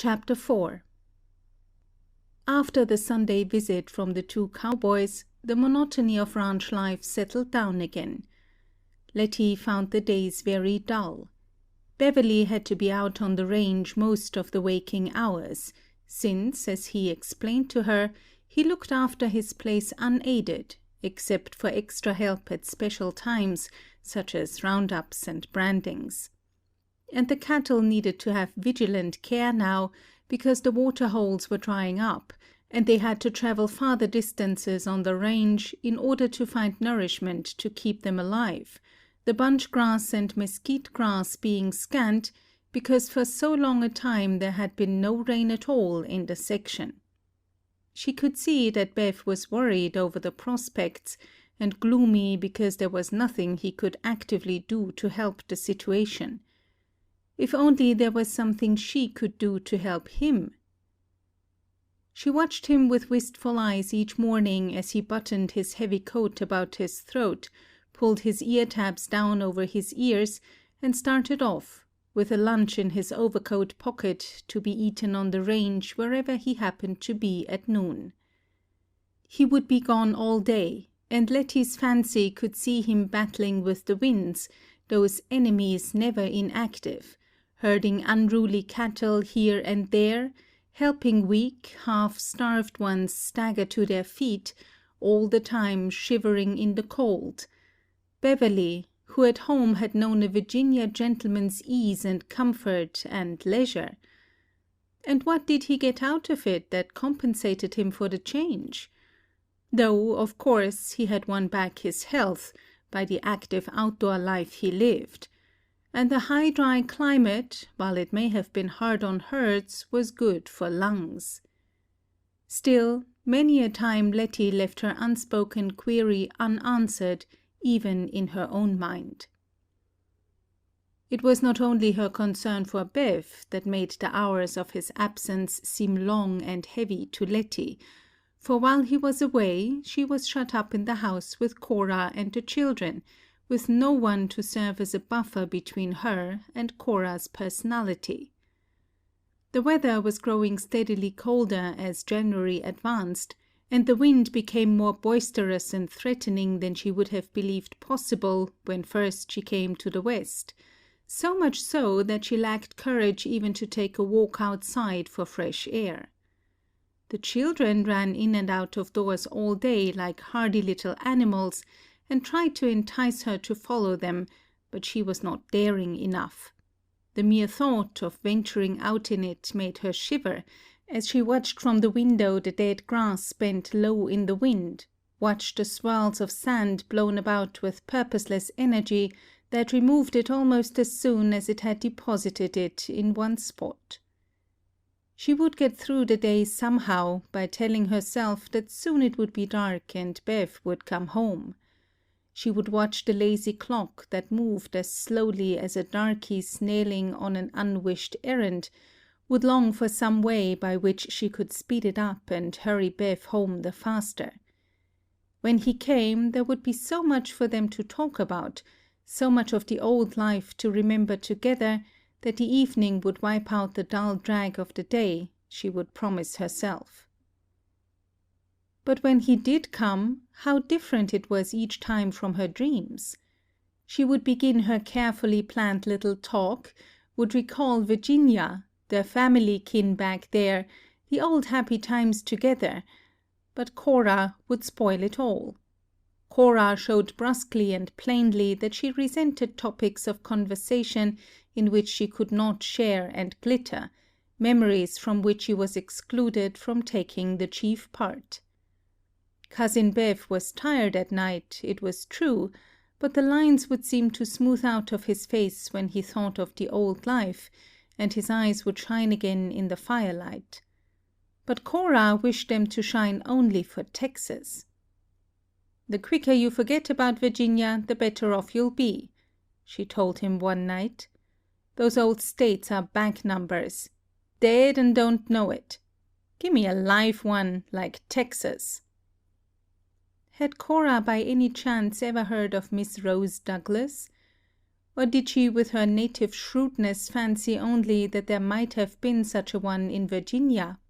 Chapter 4. After the Sunday visit from the two cowboys, the monotony of ranch life settled down again. Letty found the days very dull. Beverly had to be out on the range most of the waking hours, since, as he explained to her, he looked after his place unaided, except for extra help at special times, such as roundups and brandings. And the cattle needed to have vigilant care now, because the water holes were drying up, and they had to travel farther distances on the range in order to find nourishment to keep them alive, the bunch grass and mesquite grass being scant, because for so long a time there had been no rain at all in the section. She could see that Bev was worried over the prospects, and gloomy because there was nothing he could actively do to help the situation. If only there was something she could do to help him. She watched him with wistful eyes each morning as he buttoned his heavy coat about his throat, pulled his ear tabs down over his ears, and started off, with a lunch in his overcoat pocket to be eaten on the range wherever he happened to be at noon. He would be gone all day, and Letty's fancy could see him battling with the winds, those enemies never inactive, herding unruly cattle here and there, helping weak, half-starved ones stagger to their feet, all the time shivering in the cold. Beverly, who at home had known a Virginia gentleman's ease and comfort and leisure. And what did he get out of it that compensated him for the change? Though, of course, he had won back his health by the active outdoor life he lived. And the high dry climate, while it may have been hard on herds, was good for lungs. Still, many a time Letty left her unspoken query unanswered, even in her own mind. It was not only her concern for Bev that made the hours of his absence seem long and heavy to Letty, for while he was away she was shut up in the house with Cora and the children, with no one to serve as a buffer between her and Cora's personality. The weather was growing steadily colder as January advanced, and the wind became more boisterous and threatening than she would have believed possible when first she came to the west, so much so that she lacked courage even to take a walk outside for fresh air. The children ran in and out of doors all day like hardy little animals, and tried to entice her to follow them, but she was not daring enough. The mere thought of venturing out in it made her shiver, as she watched from the window the dead grass bent low in the wind, watched the swirls of sand blown about with purposeless energy that removed it almost as soon as it had deposited it in one spot. She would get through the day somehow by telling herself that soon it would be dark and Bev would come home. She would watch the lazy clock that moved as slowly as a darky snailing on an unwished errand, would long for some way by which she could speed it up and hurry Bev home the faster. When he came, there would be so much for them to talk about, so much of the old life to remember together, that the evening would wipe out the dull drag of the day, she would promise herself. But when he did come, how different it was each time from her dreams. She would begin her carefully planned little talk, would recall Virginia, their family kin back there, the old happy times together, but Cora would spoil it all. Cora showed brusquely and plainly that she resented topics of conversation in which she could not share and glitter, memories from which she was excluded from taking the chief part. Cousin Bev was tired at night, it was true, but the lines would seem to smooth out of his face when he thought of the old life, and his eyes would shine again in the firelight. But Cora wished them to shine only for Texas. "The quicker you forget about Virginia, the better off you'll be," she told him one night. "Those old states are back numbers. Dead and don't know it. Give me a live one, like Texas." Had Cora by any chance ever heard of Miss Rose Douglas? Or did she with her native shrewdness fancy only that there might have been such a one in Virginia?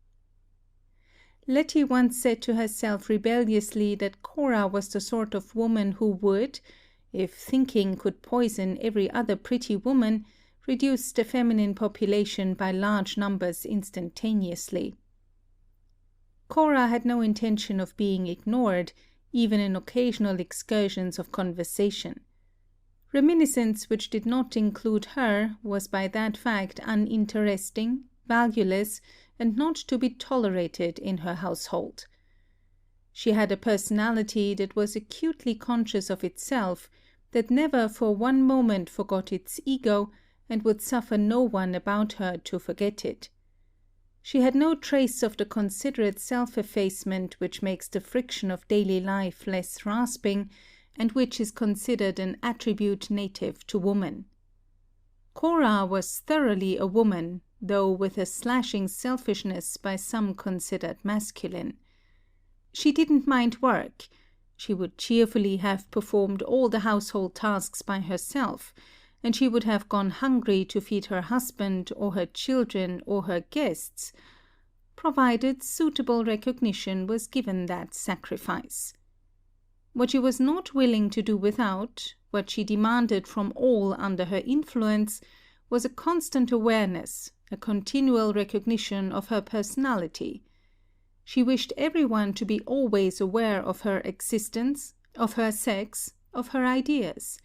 Letty once said to herself rebelliously that Cora was the sort of woman who would, if thinking could poison every other pretty woman, reduce the feminine population by large numbers instantaneously. Cora had no intention of being ignored, even in occasional excursions of conversation. Reminiscence which did not include her was by that fact uninteresting, valueless, and not to be tolerated in her household. She had a personality that was acutely conscious of itself, that never for one moment forgot its ego, and would suffer no one about her to forget it. She had no trace of the considerate self-effacement which makes the friction of daily life less rasping, and which is considered an attribute native to woman. Cora was thoroughly a woman, though with a slashing selfishness by some considered masculine. She didn't mind work. She would cheerfully have performed all the household tasks by herself, and she would have gone hungry to feed her husband or her children or her guests, provided suitable recognition was given that sacrifice. What she was not willing to do without, what she demanded from all under her influence, was a constant awareness, a continual recognition of her personality. She wished everyone to be always aware of her existence, of her sex, of her ideas.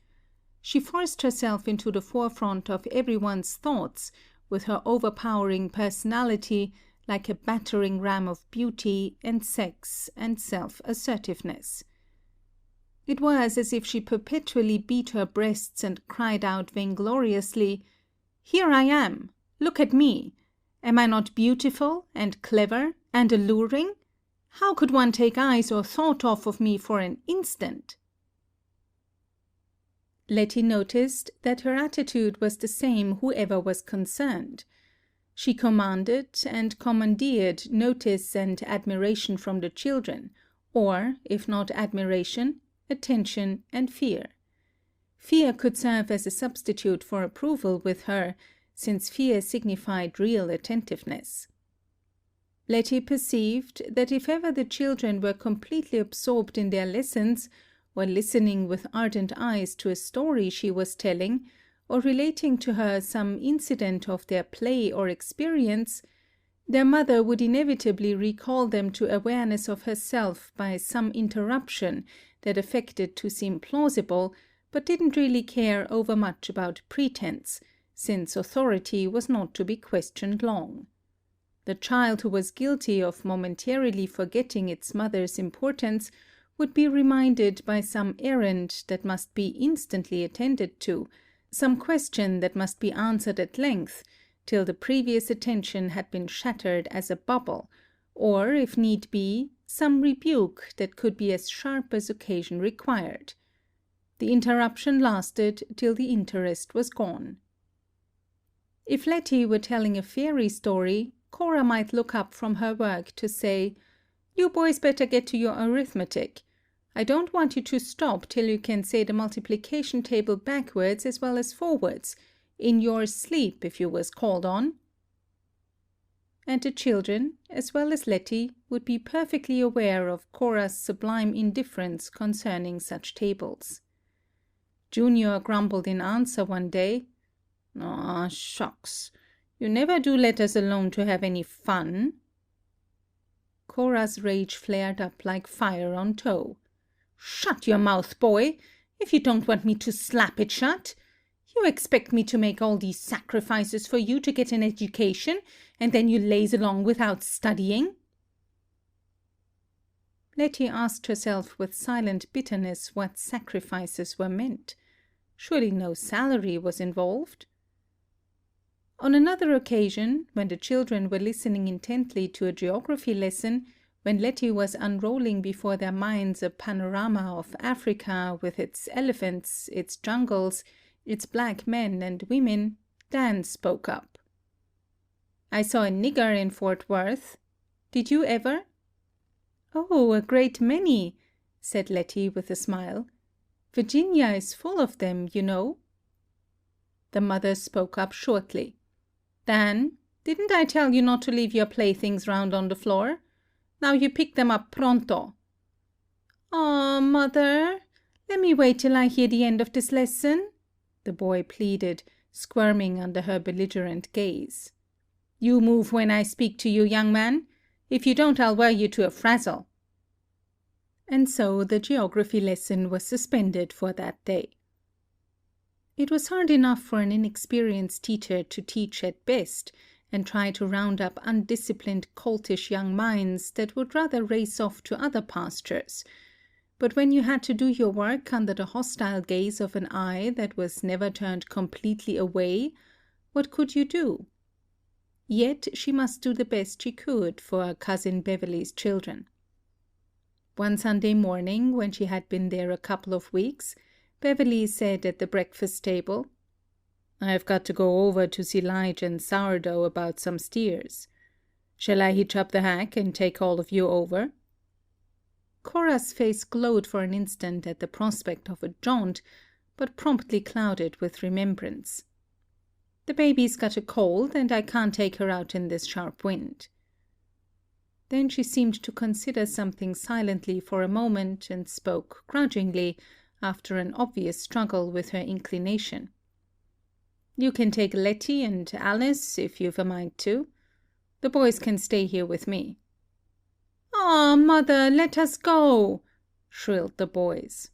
She forced herself into the forefront of everyone's thoughts, with her overpowering personality, like a battering ram of beauty and sex and self-assertiveness. It was as if she perpetually beat her breasts and cried out vaingloriously, "Here I am! Look at me! Am I not beautiful and clever and alluring? How could one take eyes or thought off of me for an instant?" Letty noticed that her attitude was the same whoever was concerned. She commanded and commandeered notice and admiration from the children, or, if not admiration, attention and fear. Fear could serve as a substitute for approval with her, since fear signified real attentiveness. Letty perceived that if ever the children were completely absorbed in their lessons, or listening with ardent eyes to a story she was telling, or relating to her some incident of their play or experience, their mother would inevitably recall them to awareness of herself by some interruption that affected to seem plausible, but didn't really care overmuch about pretense, since authority was not to be questioned long. The child who was guilty of momentarily forgetting its mother's importance would be reminded by some errand that must be instantly attended to, some question that must be answered at length, till the previous attention had been shattered as a bubble, or, if need be, some rebuke that could be as sharp as occasion required. The interruption lasted till the interest was gone. If Letty were telling a fairy story, Cora might look up from her work to say, "You boys better get to your arithmetic. I don't want you to stop till you can say the multiplication table backwards as well as forwards, in your sleep if you was called on." And the children, as well as Letty, would be perfectly aware of Cora's sublime indifference concerning such tables. Junior grumbled in answer one day, "Aw, shucks! You never do let us alone to have any fun." Cora's rage flared up like fire on tow. "Shut your mouth, boy! If you don't want me to slap it shut! You expect me to make all these sacrifices for you to get an education, and then you laze along without studying?" Letty asked herself with silent bitterness what sacrifices were meant. Surely no salary was involved. On another occasion, when the children were listening intently to a geography lesson, when Letty was unrolling before their minds a panorama of Africa with its elephants, its jungles, its black men and women, Dan spoke up. "I saw a nigger in Fort Worth. Did you ever?" "Oh, a great many," said Letty with a smile. "Virginia is full of them, you know." The mother spoke up shortly. Dan, didn't I tell you not to leave your playthings round on the floor? Now you pick them up pronto. Aw, Mother, let me wait till I hear the end of this lesson, the boy pleaded, squirming under her belligerent gaze. You move when I speak to you, young man. If you don't, I'll wear you to a frazzle. And so the geography lesson was suspended for that day. It was hard enough for an inexperienced teacher to teach at best and try to round up undisciplined, coltish young minds that would rather race off to other pastures. But when you had to do your work under the hostile gaze of an eye that was never turned completely away, what could you do? Yet she must do the best she could for Cousin Beverley's children. One Sunday morning, when she had been there a couple of weeks, Beverley said at the breakfast table, I've got to go over to see Lige and Sourdough about some steers. Shall I hitch up the hack and take all of you over? Cora's face glowed for an instant at the prospect of a jaunt, but promptly clouded with remembrance. The baby's got a cold, and I can't take her out in this sharp wind. Then she seemed to consider something silently for a moment and spoke grudgingly, after an obvious struggle with her inclination. You can take Letty and Alice if you've a mind to. The boys can stay here with me. "Ah, Mother, let us go!" shrilled the boys.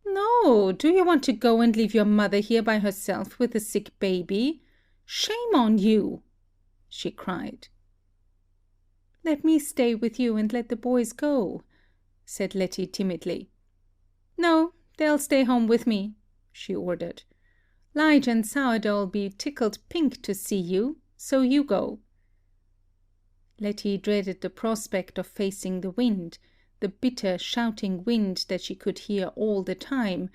"No, do you want to go and leave your mother here by herself with a sick baby? Shame on you!" she cried. "Let me stay with you and let the boys go," said Letty timidly. "No, they'll stay home with me," she ordered. "Lige and Sourdough'll be tickled pink to see you, so you go." Letty dreaded the prospect of facing the wind, the bitter, shouting wind that she could hear all the time,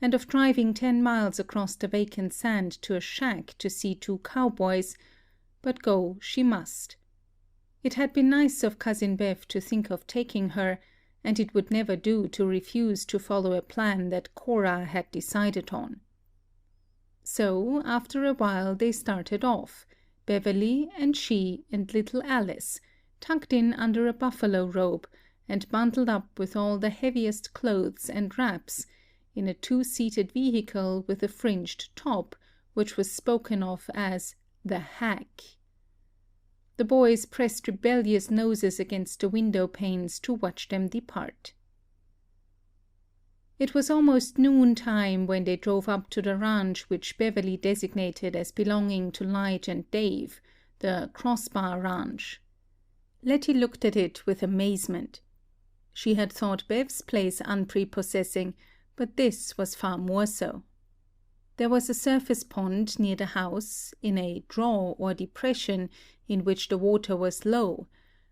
and of driving 10 miles across the vacant sand to a shack to see 2 cowboys, but go she must. It had been nice of Cousin Bev to think of taking her, and it would never do to refuse to follow a plan that Cora had decided on. So, after a while, they started off, Beverly and she and little Alice, tucked in under a buffalo robe, and bundled up with all the heaviest clothes and wraps, in a 2-seated vehicle with a fringed top, which was spoken of as the hack. The boys pressed rebellious noses against the window panes to watch them depart. It was almost noontime when they drove up to the ranch which Beverly designated as belonging to Lige and Dave, the Crossbar Ranch. Letty looked at it with amazement. She had thought Bev's place unprepossessing, but this was far more so. There was a surface pond near the house, in a draw or depression in which the water was low,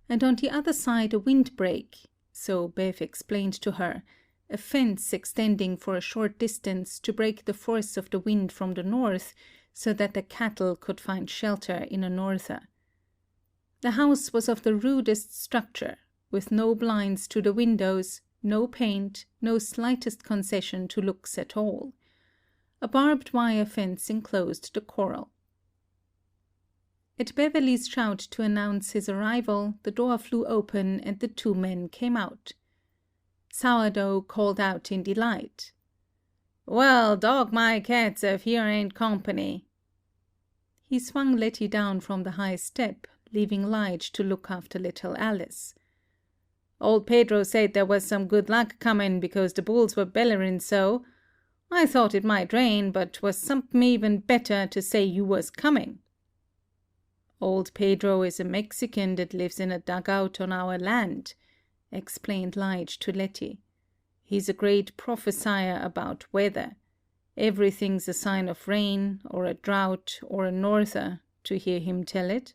and on the other side a windbreak, so Bev explained to her, a fence extending for a short distance to break the force of the wind from the north, so that the cattle could find shelter in a norther. The house was of the rudest structure, with no blinds to the windows, no paint, no slightest concession to looks at all. A barbed wire fence enclosed the corral. At Beverly's shout to announce his arrival, the door flew open and the 2 men came out. Sourdough called out in delight, "Well, dog my cats if here ain't company." He swung Letty down from the high step, leaving Lige to look after little Alice. "Old Pedro said there was some good luck comin' because the bulls were bellerin' so. I thought it might rain, but 'twas somepin even better to say you was comin'." "Old Pedro is a Mexican that lives in a dugout on our land," explained Lige to Letty. "He's a great prophesier about weather. Everything's a sign of rain, or a drought, or a norther, to hear him tell it."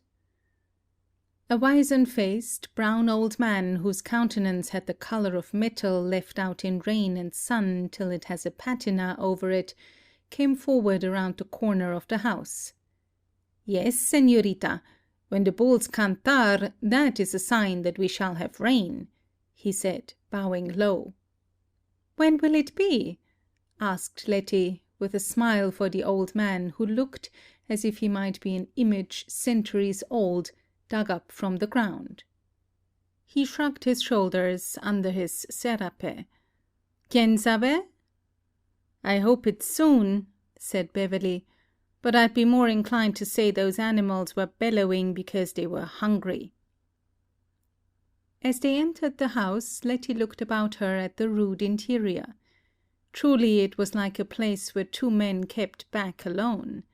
A wizen-faced, brown old man whose countenance had the color of metal left out in rain and sun till it has a patina over it, came forward around the corner of the house. "Yes, señorita, when the bulls cantar, that is a sign that we shall have rain," he said, bowing low. "When will it be?" asked Letty, with a smile for the old man, who looked as if he might be an image centuries old, dug up from the ground. He shrugged his shoulders under his serape. "Quien sabe?" "I hope it's soon," said Beverly, "but I'd be more inclined to say those animals were bellowing because they were hungry." As they entered the house, Letty looked about her at the rude interior. Truly it was like a place where two men kept back alone.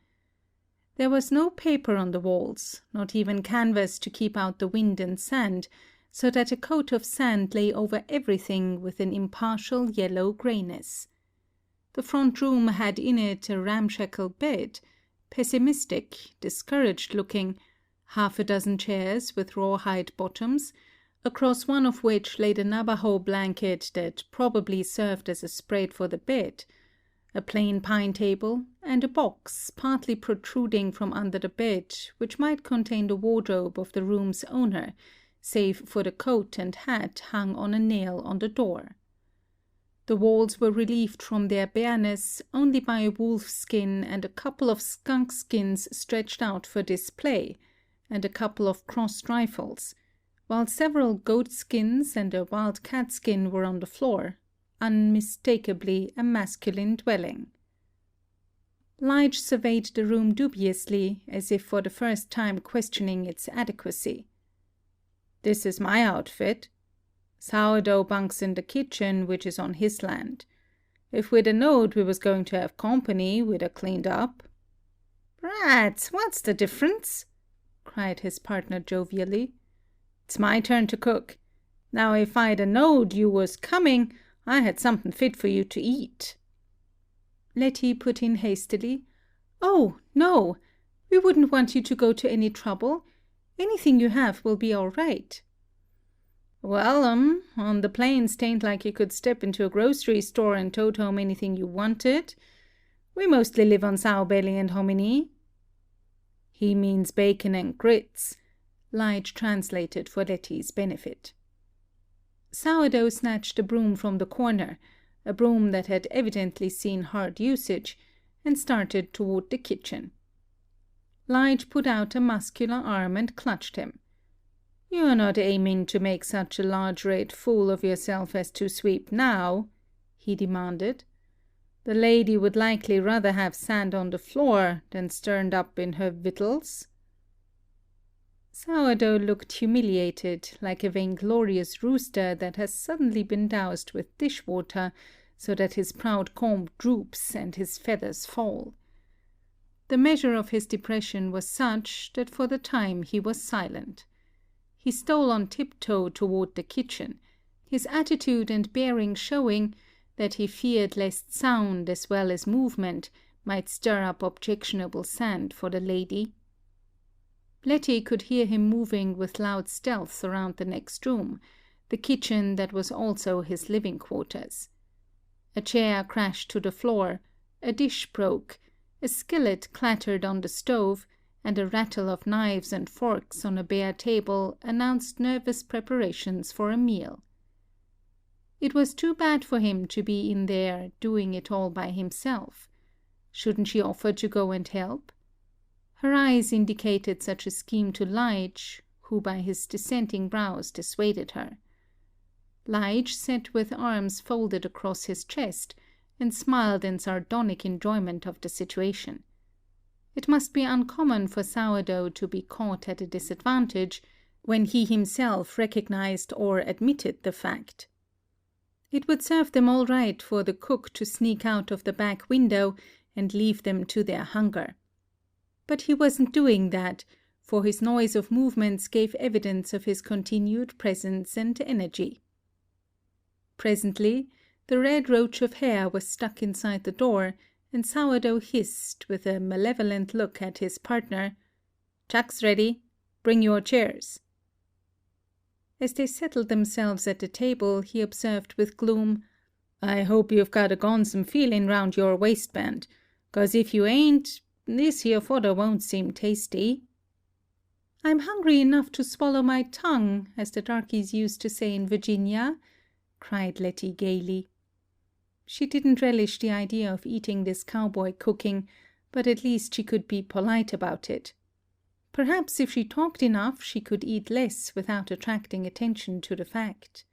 There was no paper on the walls, not even canvas to keep out the wind and sand, so that a coat of sand lay over everything with an impartial yellow grayness. The front room had in it a ramshackle bed, pessimistic, discouraged-looking, half a dozen chairs with rawhide bottoms, across one of which lay the Navajo blanket that probably served as a spread for the bed, a plain pine table, and a box partly protruding from under the bed, which might contain the wardrobe of the room's owner, save for the coat and hat hung on a nail on the door. The walls were relieved from their bareness only by a wolf skin and a couple of skunk skins stretched out for display, and a couple of crossed rifles, while several goat skins and a wild cat skin were on the floor, unmistakably a masculine dwelling. Lige surveyed the room dubiously, as if for the first time questioning its adequacy. "This is my outfit. Sourdough bunks in the kitchen, which is on his land. If we'd a knowed we was going to have company, we'd a cleaned up." "Rats, what's the difference?" cried his partner jovially. "It's my turn to cook. Now if I'd a knowed you was coming, I had something fit for you to eat." Letty put in hastily, "Oh, no, we wouldn't want you to go to any trouble. Anything you have will be all right." "Well, on the plains tain't like you could step into a grocery store and tote home anything you wanted. We mostly live on sow belly and hominy." "He means bacon and grits," Lige translated for Letty's benefit. Sourdough snatched a broom from the corner, a broom that had evidently seen hard usage, and started toward the kitchen. Lige put out a muscular arm and clutched him. "You're not aiming to make such a large red fool of yourself as to sweep now?" he demanded. "The lady would likely rather have sand on the floor than stirred up in her victuals." Sourdough looked humiliated, like a vainglorious rooster that has suddenly been doused with dishwater, so that his proud comb droops and his feathers fall. The measure of his depression was such that for the time he was silent. He stole on tiptoe toward the kitchen, his attitude and bearing showing that he feared lest sound as well as movement might stir up objectionable sand for the lady. Letty could hear him moving with loud stealth around the next room, the kitchen that was also his living quarters. A chair crashed to the floor, a dish broke, a skillet clattered on the stove, and a rattle of knives and forks on a bare table announced nervous preparations for a meal. It was too bad for him to be in there doing it all by himself. Shouldn't she offer to go and help? Her eyes indicated such a scheme to Lige, who by his dissenting brows dissuaded her. Lige sat with arms folded across his chest, and smiled in sardonic enjoyment of the situation. It must be uncommon for Sourdough to be caught at a disadvantage, when he himself recognized or admitted the fact. It would serve them all right for the cook to sneak out of the back window and leave them to their hunger. But he wasn't doing that, for his noise of movements gave evidence of his continued presence and energy. Presently, the red roach of hair was stuck inside the door, and Sourdough hissed, with a malevolent look at his partner, "Chuck's ready. Bring your chairs." As they settled themselves at the table, he observed with gloom, "I hope you've got a gonsom feeling round your waistband, 'cause if you ain't, this here fodder won't seem tasty." "I'm hungry enough to swallow my tongue, as the darkies used to say in Virginia," cried Letty gaily. She didn't relish the idea of eating this cowboy cooking, but at least she could be polite about it. Perhaps if she talked enough, she could eat less without attracting attention to the fact.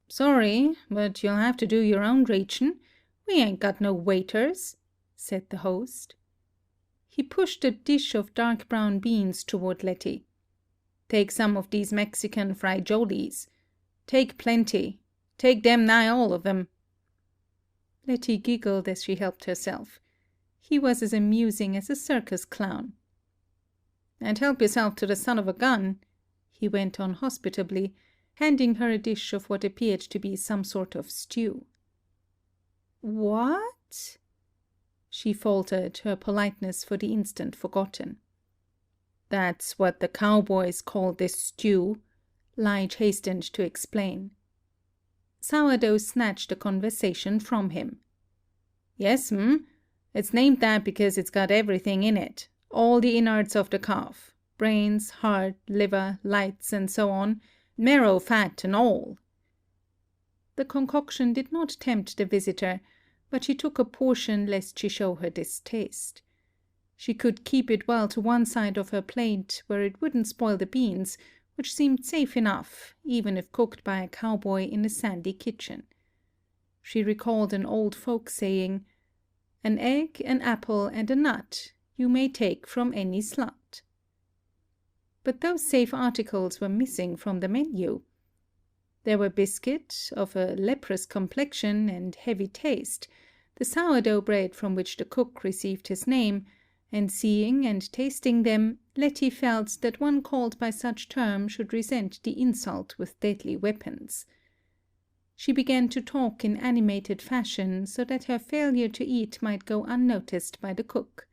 "Sorry, but you'll have to do your own ration. We ain't got no waiters," said the host. He pushed a dish of dark brown beans toward Letty. "Take some of these Mexican frijoles. Take plenty. Take them nigh all of 'em." Letty giggled as she helped herself. He was as amusing as a circus clown. "And help yourself to the son of a gun," he went on hospitably, handing her a dish of what appeared to be some sort of stew. "What?" she faltered, her politeness for the instant forgotten. "That's what the cowboys call this stew," Lige hastened to explain. Sourdough snatched the conversation from him. "Yes'm. It's named that because it's got everything in it. All the innards of the calf. Brains, heart, liver, lights, and so on. Marrow, fat, and all." The concoction did not tempt the visitor, but she took a portion lest she show her distaste. She could keep it well to one side of her plate, where it wouldn't spoil the beans, which seemed safe enough, even if cooked by a cowboy in a sandy kitchen. She recalled an old folk saying, "An egg, an apple, and a nut you may take from any slut." But those safe articles were missing from the menu. There were biscuit, of a leprous complexion and heavy taste, the sourdough bread from which the cook received his name, and seeing and tasting them, Letty felt that one called by such term should resent the insult with deadly weapons. She began to talk in animated fashion, so that her failure to eat might go unnoticed by the cook.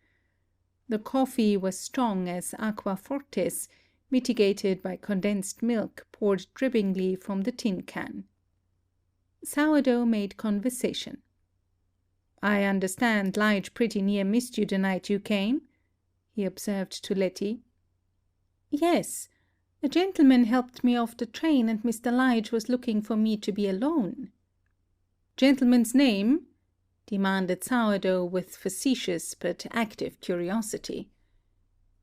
The coffee was strong as aqua fortis, mitigated by condensed milk poured drippingly from the tin can. Sourdough made conversation. "I understand Lige pretty near missed you the night you came," he observed to Letty. "Yes. A gentleman helped me off the train, and Mr. Lige was looking for me to be alone." "Gentleman's name?" demanded Sourdough with facetious but active curiosity.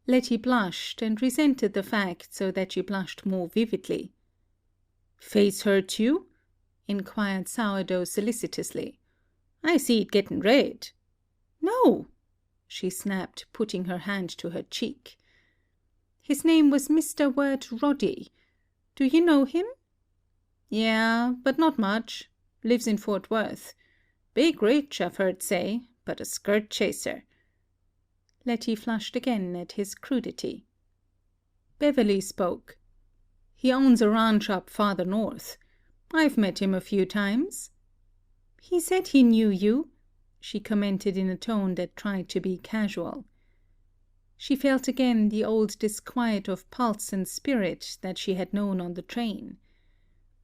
Letty blushed, and resented the fact so that she blushed more vividly. "Face hurt you?" inquired Sourdough solicitously. "I see it getting red." "No," she snapped, putting her hand to her cheek. "His name was Mr. Wirt Roddy. Do you know him?" "Yeah, but not much. Lives in Fort Worth. Big rich, I've heard say, but a skirt chaser." Letty flushed again at his crudity. Beverly spoke. "He owns a ranch up farther north. I've met him a few times." "He said he knew you," she commented in a tone that tried to be casual. She felt again the old disquiet of pulse and spirit that she had known on the train.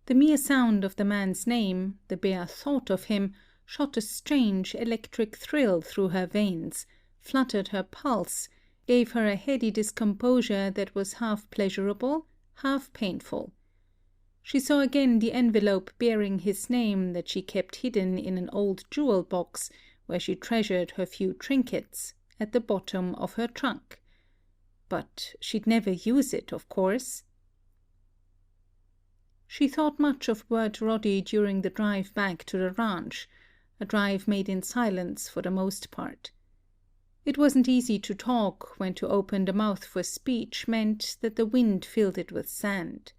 The mere sound of the man's name, the bare thought of him, shot a strange electric thrill through her veins, fluttered her pulse, gave her a heady discomposure that was half pleasurable, half painful. She saw again the envelope bearing his name that she kept hidden in an old jewel box where she treasured her few trinkets, at the bottom of her trunk. But she'd never use it, of course. She thought much of Wirt Roddy during the drive back to the ranch, a drive made in silence for the most part. It wasn't easy to talk when to open the mouth for speech meant that the wind filled it with sand.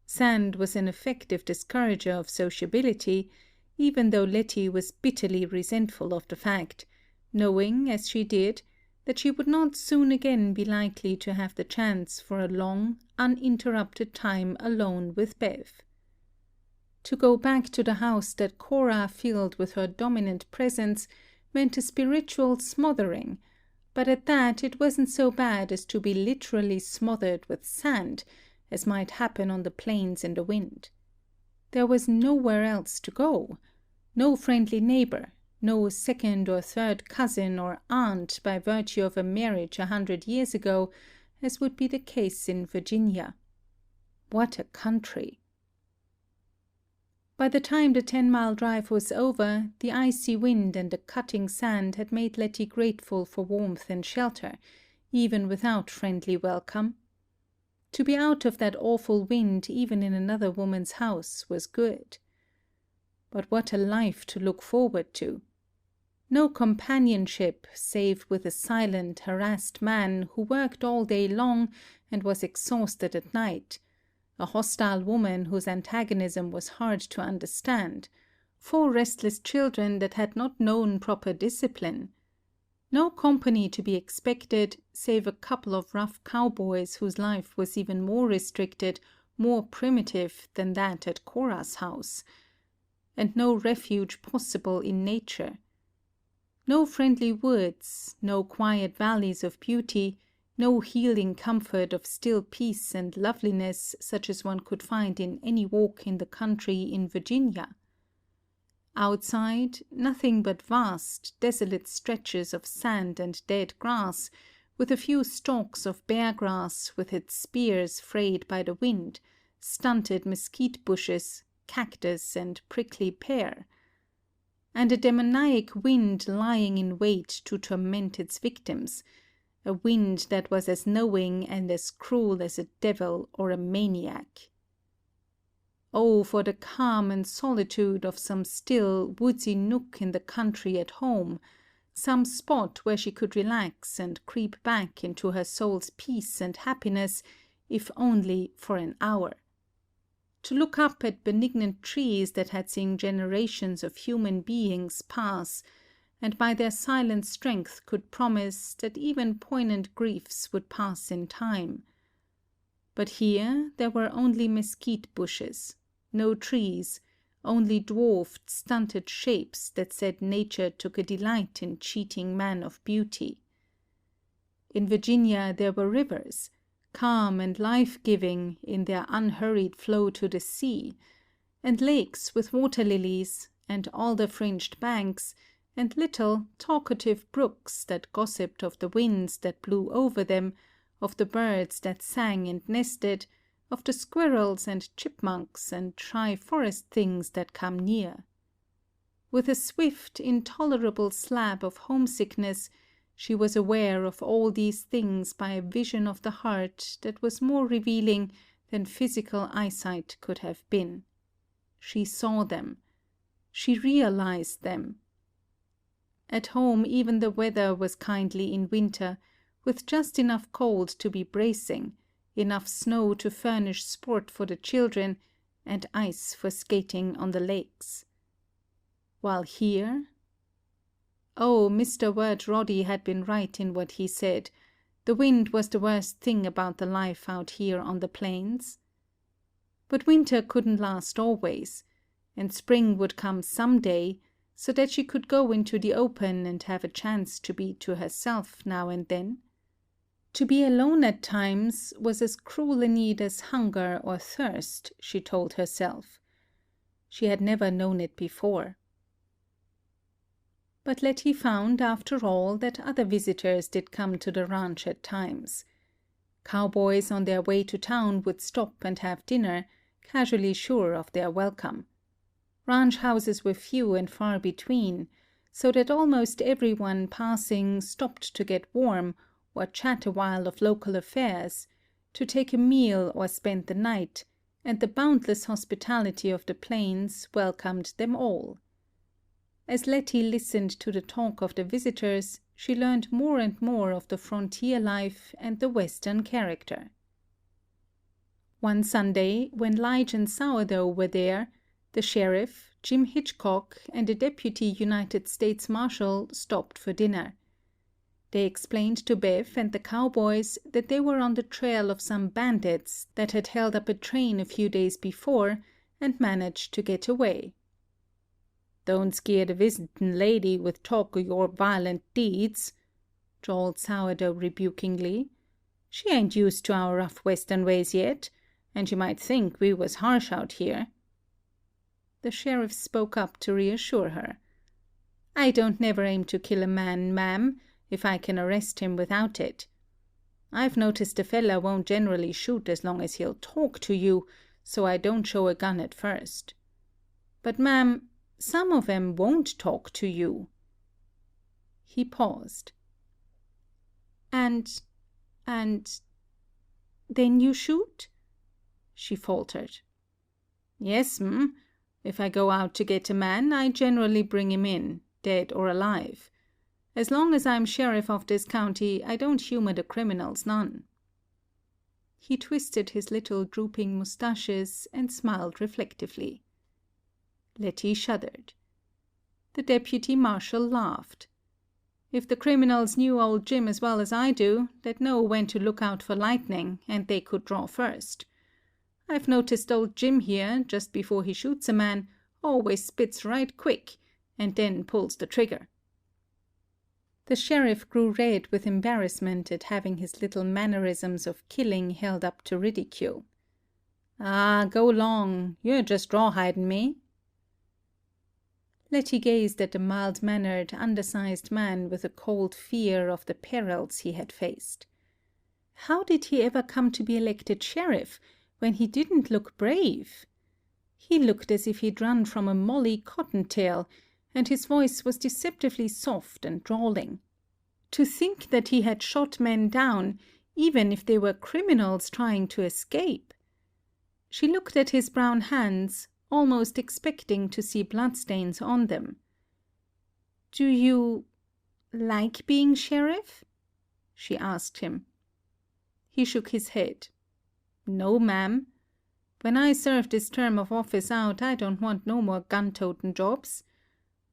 Sand was an effective discourager of sociability, even though Letty was bitterly resentful of the fact, knowing, as she did, that she would not soon again be likely to have the chance for a long, uninterrupted time alone with Bev. To go back to the house that Cora filled with her dominant presence meant a spiritual smothering, but at that it wasn't so bad as to be literally smothered with sand, as might happen on the plains in the wind. There was nowhere else to go, no friendly neighbor, no second or third cousin or aunt by virtue of a marriage 100 years ago, as would be the case in Virginia. What a country! By the time the 10-mile drive was over, the icy wind and the cutting sand had made Letty grateful for warmth and shelter, even without friendly welcome. To be out of that awful wind, even in another woman's house, was good. But what a life to look forward to! No companionship, save with a silent, harassed man who worked all day long and was exhausted at night, a hostile woman whose antagonism was hard to understand, 4 restless children that had not known proper discipline. No company to be expected, save a couple of rough cowboys whose life was even more restricted, more primitive than that at Cora's house. And no refuge possible in nature. No friendly woods, no quiet valleys of beauty, no healing comfort of still peace and loveliness such as one could find in any walk in the country in Virginia. Outside, nothing but vast, desolate stretches of sand and dead grass, with a few stalks of bare grass with its spears frayed by the wind, stunted mesquite bushes, cactus, and prickly pear, and a demoniac wind lying in wait to torment its victims, a wind that was as knowing and as cruel as a devil or a maniac. Oh, for the calm and solitude of some still, woodsy nook in the country at home, some spot where she could relax and creep back into her soul's peace and happiness, if only for an hour. To look up at benignant trees that had seen generations of human beings pass, and by their silent strength could promise that even poignant griefs would pass in time. But here there were only mesquite bushes, no trees, only dwarfed, stunted shapes that said nature took a delight in cheating man of beauty. In Virginia there were rivers, calm and life-giving in their unhurried flow to the sea, and lakes with water-lilies, and alder-fringed banks, and little, talkative brooks that gossiped of the winds that blew over them, of the birds that sang and nested, of the squirrels and chipmunks and shy forest things that come near. With a swift, intolerable slab of homesickness, she was aware of all these things by a vision of the heart that was more revealing than physical eyesight could have been. She saw them. She realized them. At home even the weather was kindly in winter, with just enough cold to be bracing, enough snow to furnish sport for the children, and ice for skating on the lakes. While here? Oh, Mr. Wirt Roddy had been right in what he said. The wind was the worst thing about the life out here on the plains. But winter couldn't last always, and spring would come some day, so that she could go into the open and have a chance to be to herself now and then. To be alone at times was as cruel a need as hunger or thirst, she told herself. She had never known it before. But Letty found, after all, that other visitors did come to the ranch at times. Cowboys on their way to town would stop and have dinner, casually sure of their welcome. Ranch houses were few and far between, so that almost everyone passing stopped to get warm, or chat a while of local affairs, to take a meal or spend the night, and the boundless hospitality of the plains welcomed them all. As Letty listened to the talk of the visitors, she learned more and more of the frontier life and the Western character. One Sunday, when Lige and Sourdough were there, the sheriff, Jim Hitchcock, and a deputy United States Marshal stopped for dinner. They explained to Bev and the cowboys that they were on the trail of some bandits that had held up a train a few days before and managed to get away. "Don't scare the visitin' lady with talk o' your violent deeds," drawled Sourdough rebukingly. "She ain't used to our rough western ways yet, and she might think we was harsh out here." The sheriff spoke up to reassure her. "I don't never aim to kill a man, ma'am, if I can arrest him without it. I've noticed a fella won't generally shoot as long as he'll talk to you, so I don't show a gun at first. But, ma'am, some of 'em won't talk to you." He paused. And then you shoot?" she faltered. "Yes'm. If I go out to get a man, I generally bring him in, dead or alive. As long as I'm sheriff of this county, I don't humour the criminals none." He twisted his little drooping moustaches and smiled reflectively. Letty shuddered. The deputy marshal laughed. "If the criminals knew old Jim as well as I do, they'd know when to look out for lightning, and they could draw first. I've noticed old Jim here, just before he shoots a man, always spits right quick, and then pulls the trigger." The sheriff grew red with embarrassment at having his little mannerisms of killing held up to ridicule. "Ah, go long. You're just rawhiding me." Letty gazed at the mild-mannered, undersized man with a cold fear of the perils he had faced. How did he ever come to be elected sheriff, when he didn't look brave? He looked as if he'd run from a Molly Cottontail, and his voice was deceptively soft and drawling. To think that he had shot men down, even if they were criminals trying to escape! She looked at his brown hands, almost expecting to see bloodstains on them. "Do you like being sheriff?" she asked him. He shook his head. "No, ma'am. When I serve this term of office out, I don't want no more gun-totin' jobs.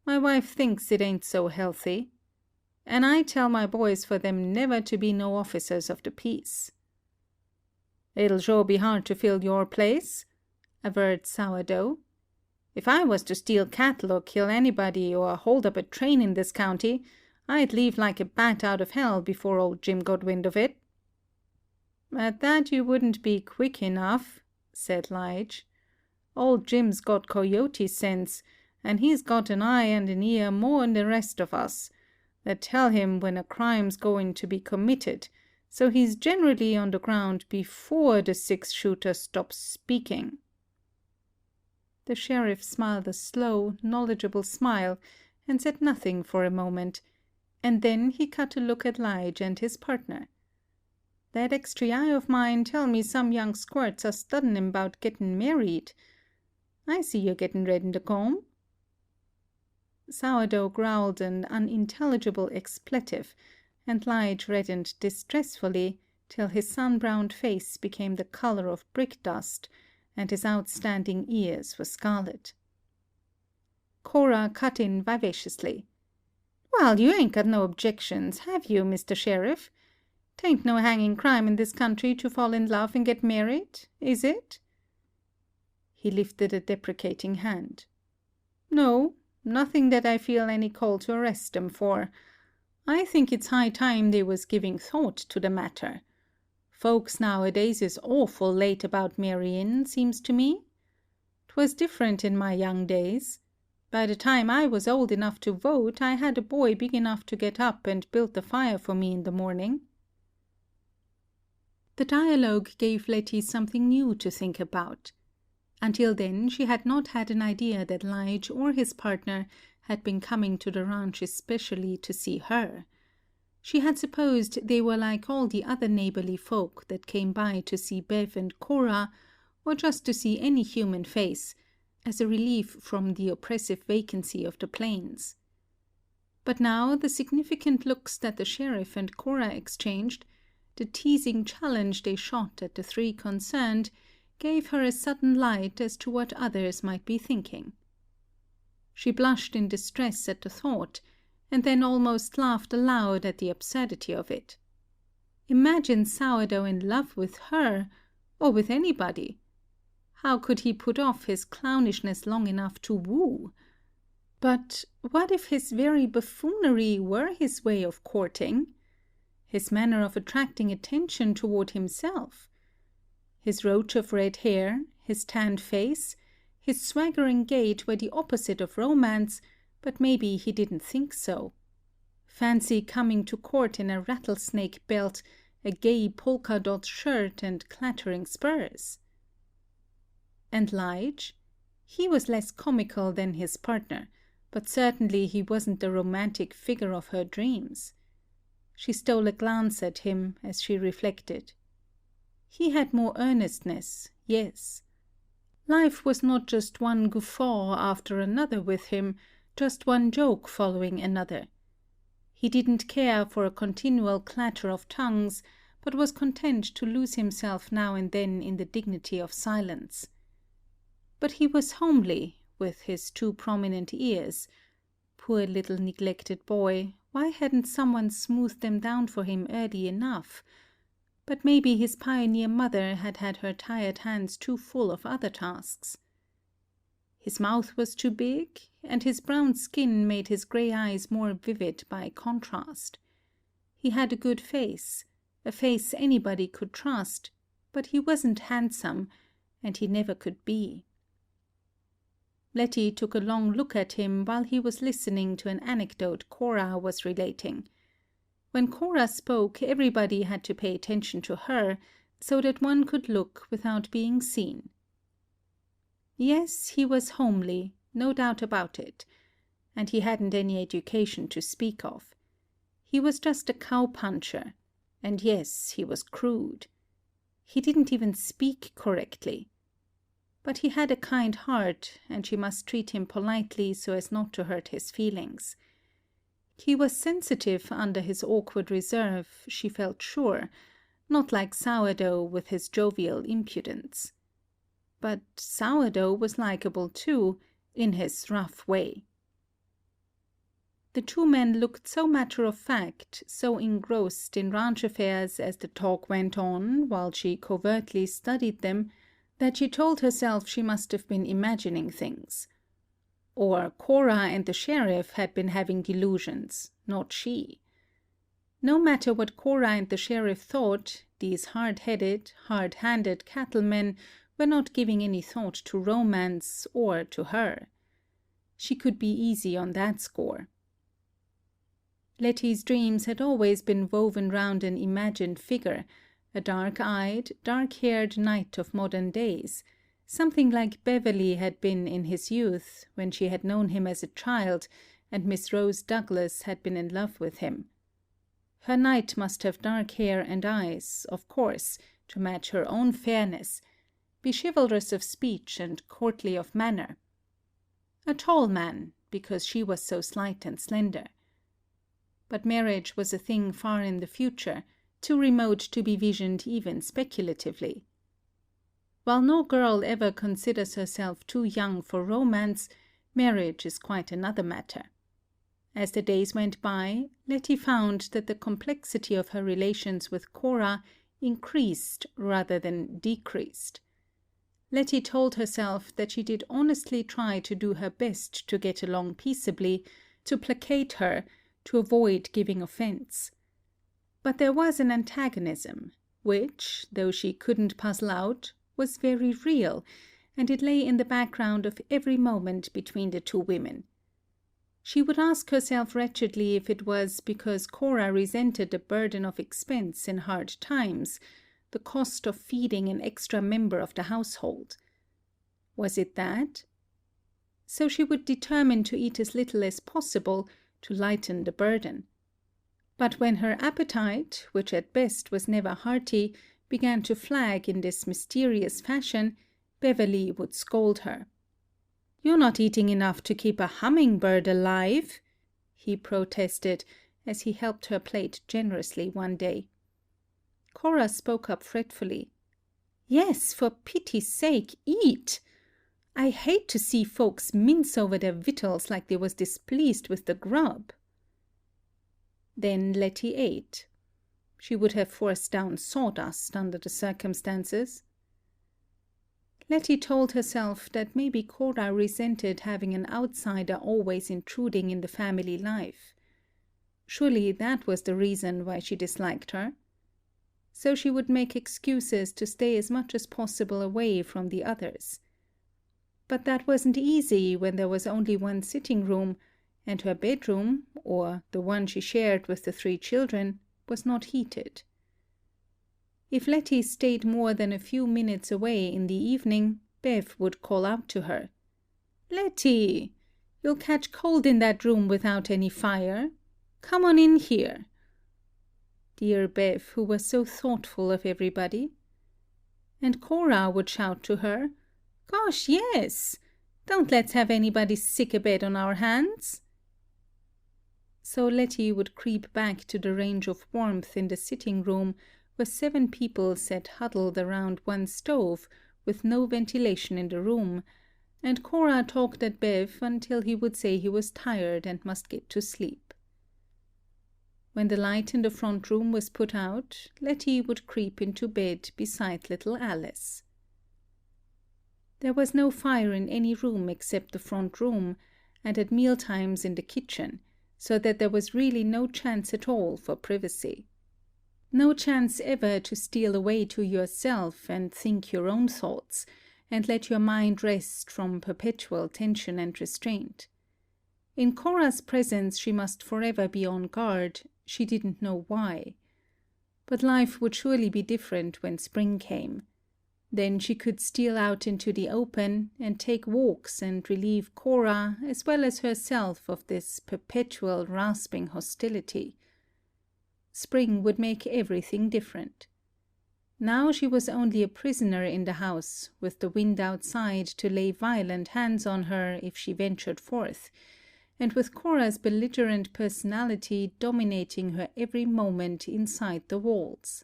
My wife thinks it ain't so healthy. And I tell my boys for them never to be no officers of the peace." "It'll sure be hard to fill your place," averred Sourdough. "If I was to steal cattle or kill anybody or hold up a train in this county, I'd leave like a bat out of hell before old Jim got wind of it." "At that you wouldn't be quick enough," said Lige. "Old Jim's got coyote sense, and he's got an eye and an ear more'n the rest of us, that tell him when a crime's going to be committed, so he's generally on the ground before the six-shooter stops speaking." The sheriff smiled a slow, knowledgeable smile, and said nothing for a moment, and then he cut a look at Lige and his partner. "That extry eye of mine tell me some young squirts are studying about getting married. I see you're getting red in the comb." Sourdough growled an unintelligible expletive, and Lige reddened distressfully till his sun-browned face became the color of brick dust, and his outstanding ears were scarlet. Cora cut in vivaciously. "Well, you ain't got no objections, have you, Mr. Sheriff? 'Tain't no hanging crime in this country to fall in love and get married, is it?" He lifted a deprecating hand. "No, nothing that I feel any call to arrest them for. I think it's high time they was giving thought to the matter. Folks nowadays is awful late about marryin', seems to me. 'Twas different in my young days. By the time I was old enough to vote, I had a boy big enough to get up and build the fire for me in the morning." The dialogue gave Letty something new to think about. Until then she had not had an idea that Lige or his partner had been coming to the ranch especially to see her. She had supposed they were like all the other neighborly folk that came by to see Bev and Cora, or just to see any human face, as a relief from the oppressive vacancy of the plains. But now the significant looks that the sheriff and Cora exchanged, the teasing challenge they shot at the three concerned, gave her a sudden light as to what others might be thinking. She blushed in distress at the thought, and then almost laughed aloud at the absurdity of it. Imagine Sourdough in love with her, or with anybody. How could he put off his clownishness long enough to woo? But what if his very buffoonery were his way of courting? His manner of attracting attention toward himself? His roach of red hair, his tanned face, his swaggering gait were the opposite of romance, but maybe he didn't think so. Fancy coming to court in a rattlesnake belt, a gay polka-dot shirt, and clattering spurs. And Lige? He was less comical than his partner, but certainly he wasn't the romantic figure of her dreams. She stole a glance at him as she reflected. He had more earnestness, yes. Life was not just one guffaw after another with him, just one joke following another. He didn't care for a continual clatter of tongues, but was content to lose himself now and then in the dignity of silence. But he was homely, with his 2 prominent ears. Poor little neglected boy, why hadn't someone smoothed them down for him early enough? But maybe his pioneer mother had had her tired hands too full of other tasks. His mouth was too big, and his brown skin made his grey eyes more vivid by contrast. He had a good face, a face anybody could trust, but he wasn't handsome, and he never could be. Letty took a long look at him while he was listening to an anecdote Cora was relating. When Cora spoke, everybody had to pay attention to her, so that one could look without being seen. Yes, he was homely, no doubt about it, and he hadn't any education to speak of. He was just a cow-puncher, and yes, he was crude. He didn't even speak correctly. But he had a kind heart, and she must treat him politely so as not to hurt his feelings. He was sensitive under his awkward reserve, she felt sure, not like Sourdough with his jovial impudence. But Sourdough was likable too, in his rough way. The 2 men looked so matter-of-fact, so engrossed in ranch affairs as the talk went on, while she covertly studied them, that she told herself she must have been imagining things. Or Cora and the sheriff had been having delusions, not she. No matter what Cora and the sheriff thought, these hard-headed, hard-handed cattlemen were not giving any thought to romance or to her. She could be easy on that score. Letty's dreams had always been woven round an imagined figure, a dark-eyed, dark-haired knight of modern days, something like Beverley had been in his youth, when she had known him as a child, and Miss Rose Douglas had been in love with him. Her knight must have dark hair and eyes, of course, to match her own fairness, be chivalrous of speech and courtly of manner. A tall man, because she was so slight and slender. But marriage was a thing far in the future, too remote to be visioned even speculatively. While no girl ever considers herself too young for romance, marriage is quite another matter. As the days went by, Letty found that the complexity of her relations with Cora increased rather than decreased. Letty told herself that she did honestly try to do her best to get along peaceably, to placate her, to avoid giving offence. But there was an antagonism, which, though she couldn't puzzle out, was very real, and it lay in the background of every moment between the 2 women. She would ask herself wretchedly if it was because Cora resented the burden of expense in hard times, the cost of feeding an extra member of the household. Was it that? So she would determine to eat as little as possible, to lighten the burden. But when her appetite, which at best was never hearty, began to flag in this mysterious fashion, Beverley would scold her. "You're not eating enough to keep a hummingbird alive," he protested, as he helped her plate generously one day. Cora spoke up fretfully. "Yes, for pity's sake, eat! I hate to see folks mince over their victuals like they was displeased with the grub." Then Letty ate. She would have forced down sawdust under the circumstances. Letty told herself that maybe Cora resented having an outsider always intruding in the family life. Surely that was the reason why she disliked her. So she would make excuses to stay as much as possible away from the others. But that wasn't easy when there was only one sitting room, and her bedroom, or the one she shared with the 3 children, was not heated. If Letty stayed more than a few minutes away in the evening, Bev would call out to her. Letty, you'll catch cold in that room without any fire. Come on in here. Dear Bev, who was so thoughtful of everybody. And Cora would shout to her, Gosh, yes! Don't let's have anybody sick abed on our hands. So Letty would creep back to the range of warmth in the sitting room, where 7 people sat huddled around one stove, with no ventilation in the room, and Cora talked at Bev until he would say he was tired and must get to sleep. When the light in the front room was put out, Letty would creep into bed beside little Alice. There was no fire in any room except the front room, and at mealtimes in the kitchen, so that there was really no chance at all for privacy. No chance ever to steal away to yourself and think your own thoughts, and let your mind rest from perpetual tension and restraint. In Cora's presence she must forever be on guard, she didn't know why. But life would surely be different when spring came. Then she could steal out into the open and take walks and relieve Cora as well as herself of this perpetual rasping hostility. Spring would make everything different. Now she was only a prisoner in the house, with the wind outside to lay violent hands on her if she ventured forth, and with Cora's belligerent personality dominating her every moment inside the walls.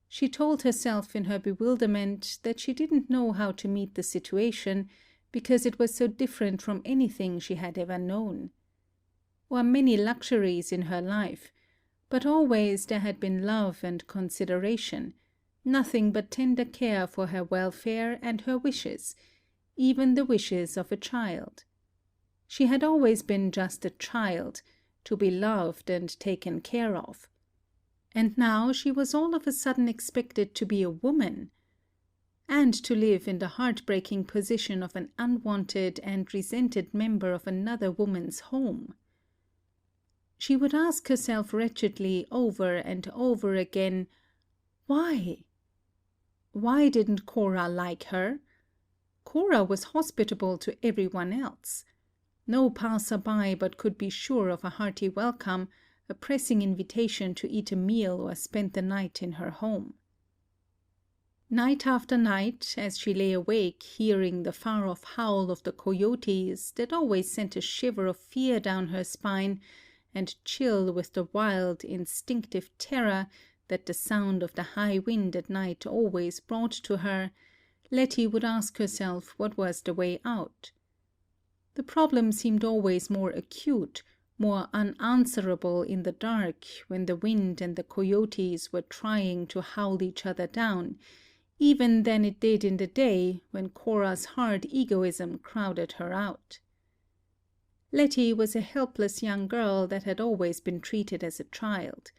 She told herself in her bewilderment that she didn't know how to meet the situation because it was so different from anything she had ever known. Or many luxuries in her life, but always there had been love and consideration, nothing but tender care for her welfare and her wishes, even the wishes of a child. She had always been just a child, to be loved and taken care of. And now she was all of a sudden expected to be a woman, and to live in the heartbreaking position of an unwanted and resented member of another woman's home. She would ask herself wretchedly over and over again, why? Why didn't Cora like her? Cora was hospitable to everyone else. No passer-by but could be sure of a hearty welcome, a pressing invitation to eat a meal or spend the night in her home. Night after night, as she lay awake hearing the far-off howl of the coyotes that always sent a shiver of fear down her spine, and chill with the wild, instinctive terror that the sound of the high wind at night always brought to her, Letty would ask herself what was the way out. The problem seemed always more acute, more unanswerable in the dark, when the wind and the coyotes were trying to howl each other down, even than it did in the day, when Cora's hard egoism crowded her out. Letty was a helpless young girl that had always been treated as a child.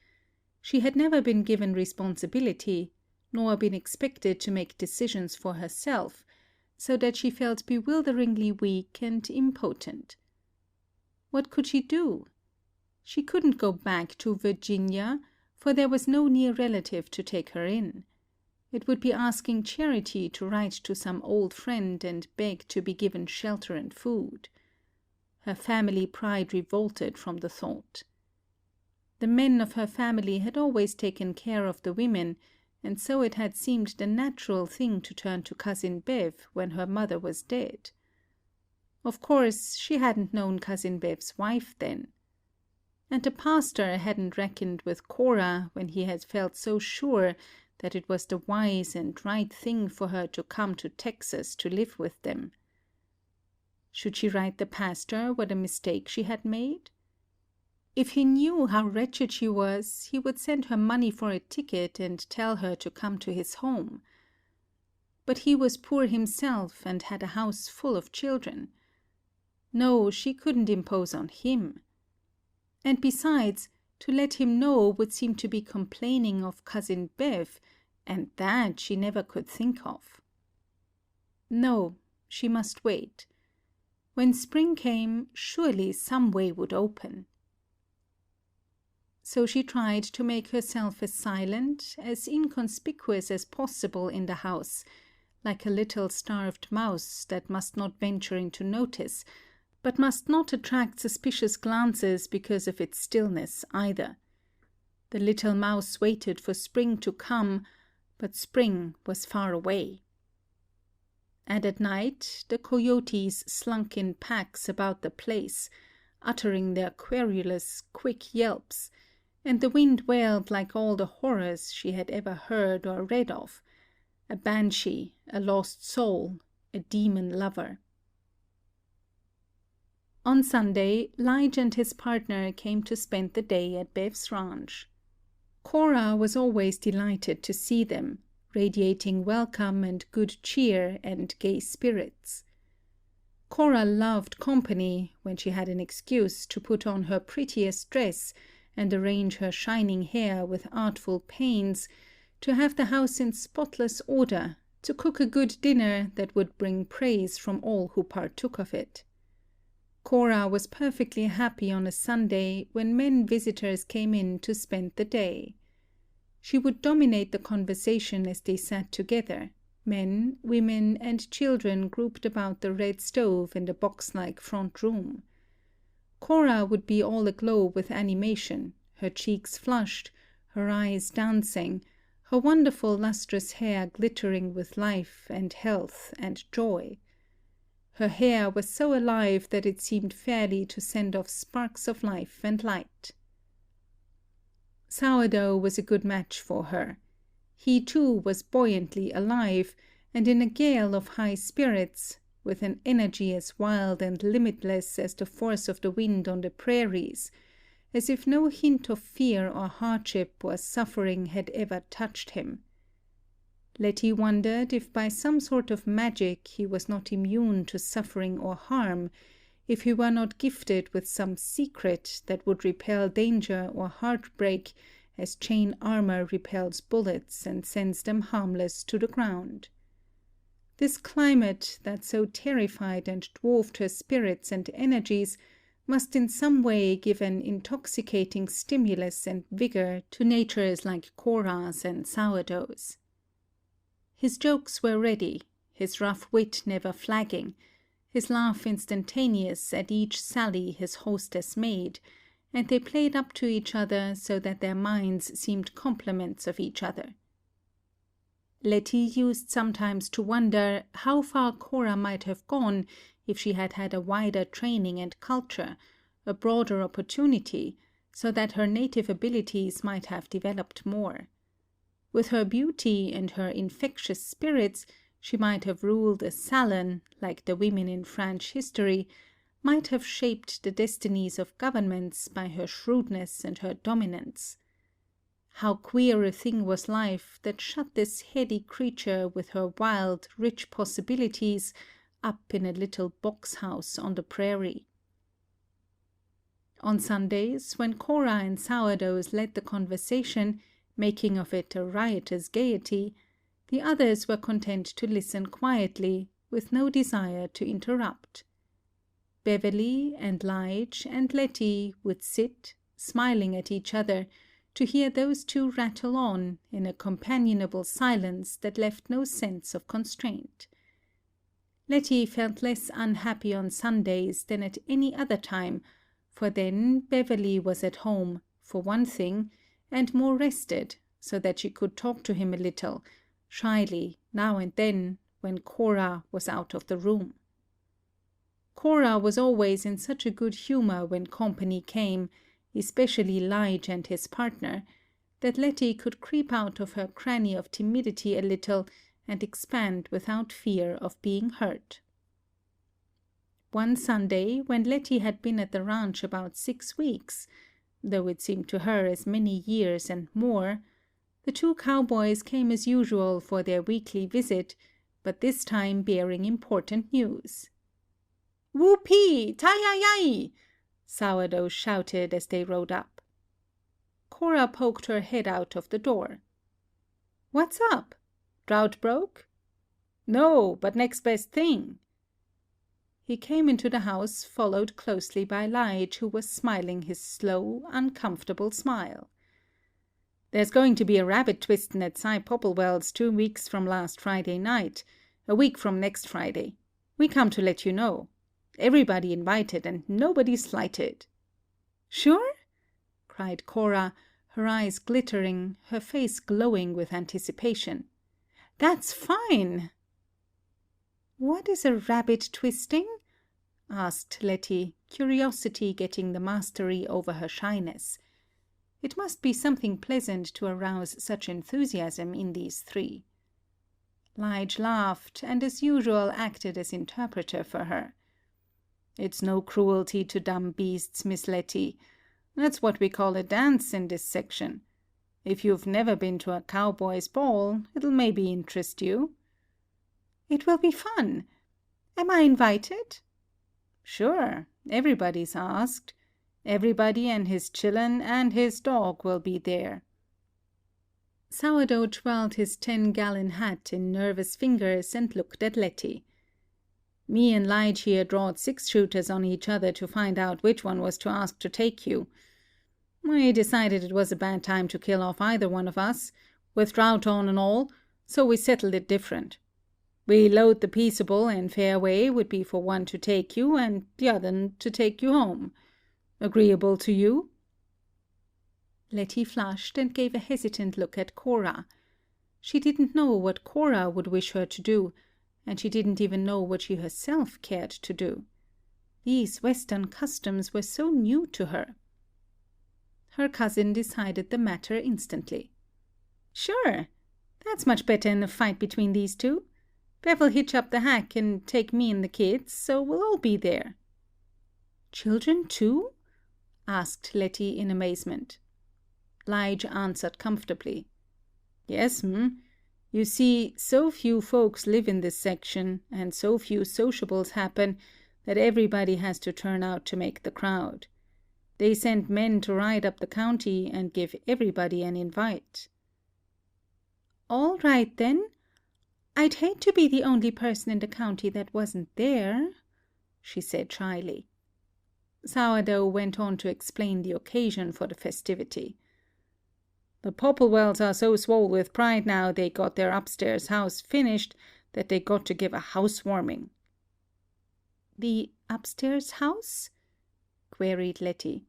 She had never been given responsibility, nor been expected to make decisions for herself, so that she felt bewilderingly weak and impotent. What could she do? She couldn't go back to Virginia, for there was no near relative to take her in. It would be asking charity to write to some old friend and beg to be given shelter and food. Her family pride revolted from the thought. The men of her family had always taken care of the women, and so it had seemed the natural thing to turn to Cousin Bev when her mother was dead. Of course, she hadn't known Cousin Bev's wife then. And the pastor hadn't reckoned with Cora when he had felt so sure that it was the wise and right thing for her to come to Texas to live with them. Should she write the pastor what a mistake she had made? If he knew how wretched she was, he would send her money for a ticket and tell her to come to his home. But he was poor himself and had a house full of children. No, she couldn't impose on him. And besides, to let him know would seem to be complaining of Cousin Bev, and that she never could think of. No, she must wait. When spring came, surely some way would open. So she tried to make herself as silent, as inconspicuous as possible in the house, like a little starved mouse that must not venture into notice, but must not attract suspicious glances because of its stillness either. The little mouse waited for spring to come, but spring was far away. And at night the coyotes slunk in packs about the place, uttering their querulous, quick yelps, and the wind wailed like all the horrors she had ever heard or read of, a banshee, a lost soul, a demon lover. On Sunday, Lige and his partner came to spend the day at Bev's ranch. Cora was always delighted to see them, radiating welcome and good cheer and gay spirits. Cora loved company when she had an excuse to put on her prettiest dress and arrange her shining hair with artful pains, to have the house in spotless order, to cook a good dinner that would bring praise from all who partook of it. Cora was perfectly happy on a Sunday when men visitors came in to spend the day. She would dominate the conversation as they sat together, men, women, and children grouped about the red stove in the box-like front room. Cora would be all aglow with animation, her cheeks flushed, her eyes dancing, her wonderful lustrous hair glittering with life and health and joy. Her hair was so alive that it seemed fairly to send off sparks of life and light. Sourdough was a good match for her. He too was buoyantly alive, and in a gale of high spirits, with an energy as wild and limitless as the force of the wind on the prairies, as if no hint of fear or hardship or suffering had ever touched him. Letty wondered if by some sort of magic he was not immune to suffering or harm, if he were not gifted with some secret that would repel danger or heartbreak as chain armor repels bullets and sends them harmless to the ground. This climate that so terrified and dwarfed her spirits and energies must in some way give an intoxicating stimulus and vigor to natures like Cora's and Sourdough's. His jokes were ready, his rough wit never flagging, his laugh instantaneous at each sally his hostess made, and they played up to each other so that their minds seemed complements of each other. Letty used sometimes to wonder how far Cora might have gone if she had had a wider training and culture, a broader opportunity, so that her native abilities might have developed more. With her beauty and her infectious spirits, she might have ruled a salon, like the women in French history, might have shaped the destinies of governments by her shrewdness and her dominance. How queer a thing was life that shut this heady creature with her wild, rich possibilities up in a little box-house on the prairie. On Sundays, when Cora and Sourdoughs led the conversation, making of it a riotous gaiety, the others were content to listen quietly, with no desire to interrupt. Beverly and Lige and Letty would sit, smiling at each other, to hear those two rattle on in a companionable silence that left no sense of constraint. Letty felt less unhappy on Sundays than at any other time, for then Beverly was at home, for one thing, and more rested, so that she could talk to him a little, shyly, now and then, when Cora was out of the room. Cora was always in such a good humor when company came, especially Lige and his partner, that Letty could creep out of her cranny of timidity a little and expand without fear of being hurt. One Sunday, when Letty had been at the ranch about 6 weeks, though it seemed to her as many years and more, the two cowboys came as usual for their weekly visit, but this time bearing important news. "Whoopee! Tie-yi-yi!" Sourdough shouted as they rode up. Cora poked her head out of the door. "What's up? Drought broke?" "No, but next best thing." He came into the house, followed closely by Lige, who was smiling his slow, uncomfortable smile. "There's going to be a rabbit twistin' at Cy Popplewell's 2 weeks from last Friday night, A week from next Friday. We come to let you know. Everybody invited and nobody slighted." "Sure?" cried Cora, her eyes glittering, her face glowing with anticipation. "That's fine!" "What is a rabbit twisting?" asked Letty, curiosity getting the mastery over her shyness. It must be something pleasant to arouse such enthusiasm in these three. Lige laughed, and as usual acted as interpreter for her. "It's no cruelty to dumb beasts, Miss Letty. That's what we call a dance in this section. If you've never been to a cowboy's ball, it'll maybe interest you." "It will be fun. Am I invited?" "Sure. Everybody's asked. Everybody and his chillun and his dog will be there." Sourdough twirled his 10-gallon hat in nervous fingers and looked at Letty. "Me and Lige here drawed 6-shooters on each other to find out which one was to ask to take you. We decided it was a bad time to kill off either one of us, with drought on and all, so we settled it different. We load the peaceable and fair way would be for one to take you and the other to take you home. Agreeable to you?" Letty flushed and gave a hesitant look at Cora. She didn't know what Cora would wish her to do, and she didn't even know what she herself cared to do. These Western customs were so new to her. Her cousin decided the matter instantly. "Sure, that's much better than a fight between these two. Bev'll hitch up the hack and take me and the kids, so we'll all be there." "Children too?" asked Letty in amazement. Lige answered comfortably. "Yes, You see, so few folks live in this section, and so few sociables happen, that everybody has to turn out to make the crowd. They send men to ride up the county and give everybody an invite." "All right, then. I'd hate to be the only person in the county that wasn't there," she said shyly. Sourdough went on to explain the occasion for the festivity. "The Popplewells are so swole with pride now they got their upstairs house finished that they got to give a housewarming." "The upstairs house?" queried Letty.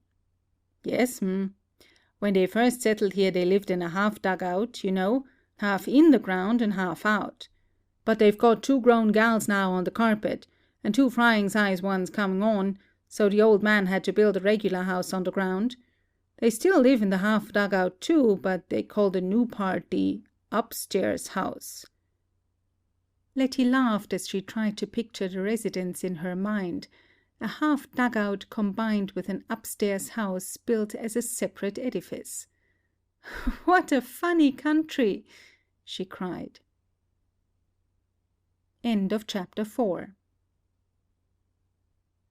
"Yes, When they first settled here they lived in a half dugout, you know, half in the ground and half out. But they've got 2 grown gals now on the carpet, and 2 frying-size ones coming on, so the old man had to build a regular house on the ground. They still live in the half dugout too, but they call the new part the upstairs house." Letty laughed as she tried to picture the residence in her mind, a half dugout combined with an upstairs house built as a separate edifice. "What a funny country!" she cried. End of chapter 4.